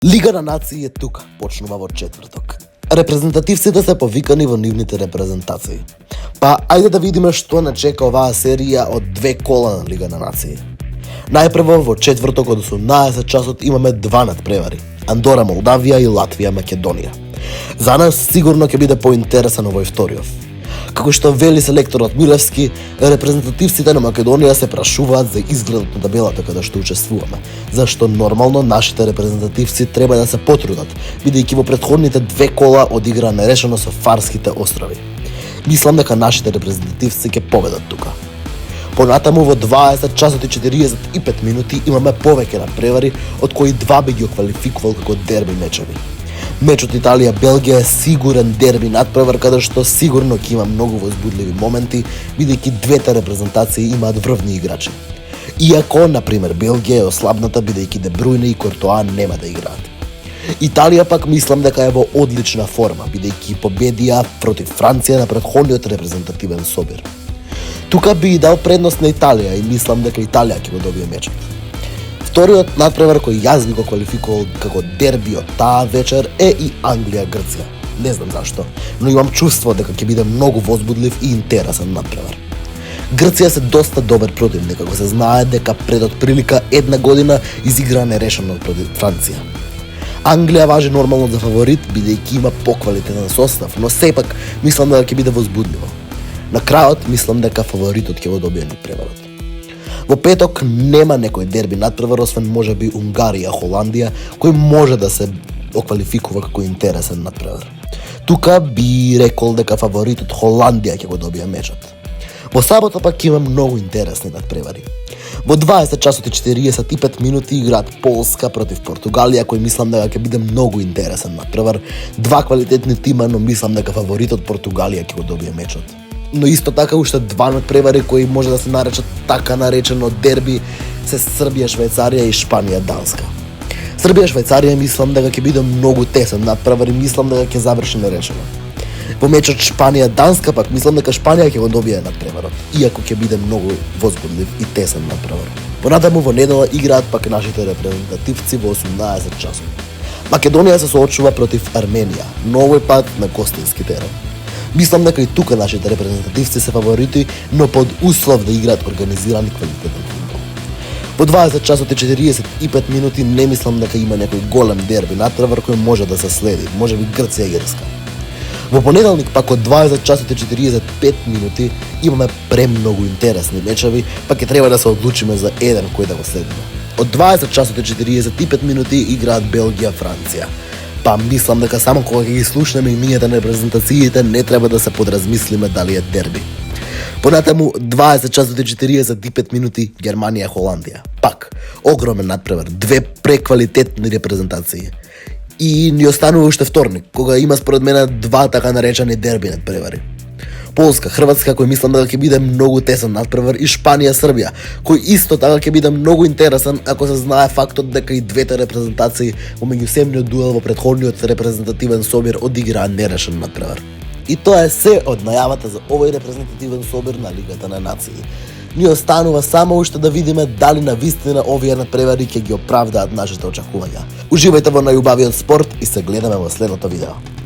Лига на нации е тука, почнува во четврток. Репрезентативците се повикани во нивните репрезентации. Па, ајде да видиме што не чека оваа серија од две кола на Лига на нации. Најпрво во четврток од 18 часот имаме два надпревари. Андора Молдавија и Латвија Македонија. За нас сигурно ќе биде поинтересен овој вториот. Како што вели селекторот Милевски, репрезентативците на Македонија се прашуваат за изгледот на табелата каде што учествуваме, зашто нормално нашите репрезентативци треба да се потрудат, бидејќи во претходните две кола одигра нерешено со Фарските острови. Мислам дека нашите репрезентативци ќе победат тука. Понатаму во 20 часот и 45 минути имаме повеќе надпревари, од кои два би ги оквалификувал како дерби мечеви. Мечот Италија-Белгија е сигурен дерби надпревар каде што сигурно ќе има многу возбудливи моменти, бидејќи двете репрезентации имаат врвни играчи. Иако, например, Белгија е ослабната бидејќи Де Брујне и Кортоа нема да играат. Италија пак мислам дека е во одлична форма, бидејќи победија против Франција на претходниот репрезентативен собир. Тука би дал предност на Италија и мислам дека Италија ќе го добие мечот. Вториот надпревар кој јас би го квалификувал како дерби од таа вечер е и Англија-Грција. Не знам зашто, но имам чувство дека ќе биде многу возбудлив и интересен надпревар. Грција се доста добар противник, како се знае дека пред отприлика една година изигра нерешено против Франција. Англија важи нормално за фаворит, бидејќи има поквалитетен состав, но сепак мислам дека ќе биде возбудливо. На крајот мислам дека фаворитот ќе го добие надпреварот. Во петок нема некој дерби надпревар, освен можеби Унгарија-Холандија, кој може да се оквалификува како интересен надпревар. Тука би рекол дека фаворитот Холандија ќе го добие мечот. Во сабота пак има многу интересни надпревари. Во 20 часот и 45 минути играат Полска против Португалија, кој мислам дека ќе биде многу интересен надпревар. Два квалитетни тима, но мислам дека фаворитот Португалија ќе го добие мечот. Но исто така уште два надпревари кои може да се наречат така наречено дерби се Србија, Швајцарија и Шпанија, Данска. Србија, Швајцарија мислам дека ќе биде многу тесен надпревар и мислам дека ќе заврши неречено. Во мечот Шпанија, Данска пак мислам дека Шпанија ќе го добие надпреварот, иако ќе биде многу возбудлив и тесен надпревар. Понатаму во недела играат пак нашите репрезентативци во 18 часот. Македонија се соочува против Арменија, но овој пат на гостински терен. Мислам дека и тука нашите репрезентативци се фаворити, но под услов да играат организиран и квалитетен фудбал. Во 20 часот и 45 минути не мислам дека има некој голем дерби надпревар кој може да се следи, можеби Грција и Ирска. Во понеделник пак од 20 часот и 45 минути имаме премногу интересни мечеви, пак ќе треба да се одлучиме за еден кој да го следиме. Од 20 часот и 45 минути играат Белгија-Франција. Па мислам дека само кога ќе ги слушнеме имињата на репрезентациите не треба да се подразмислиме дали е дерби. Понатаму 20 часот и 45 минути Германија-Холандија. Пак, огромен надпревар, две преквалитетни репрезентации. И ни останува уште вторник, кога има според мене два така наречени дерби надпревари. Полска, Хрватска, кој мислам дека ќе биде многу тесен надпревар, и Шпанија, Србија, кој исто така ќе биде многу интересен ако се знае фактот дека и двете репрезентации во меѓусебниот дуел во претходниот репрезентативен собир одиграа нерешен надпревар. И тоа е се од најавата за овој репрезентативен собир на Лигата на нации. Ни останува само уште да видиме дали на вистина овие надпревари ќе ги оправдаат нашите очекувања. Уживајте во најубавиот спорт и се гледаме во следното видео.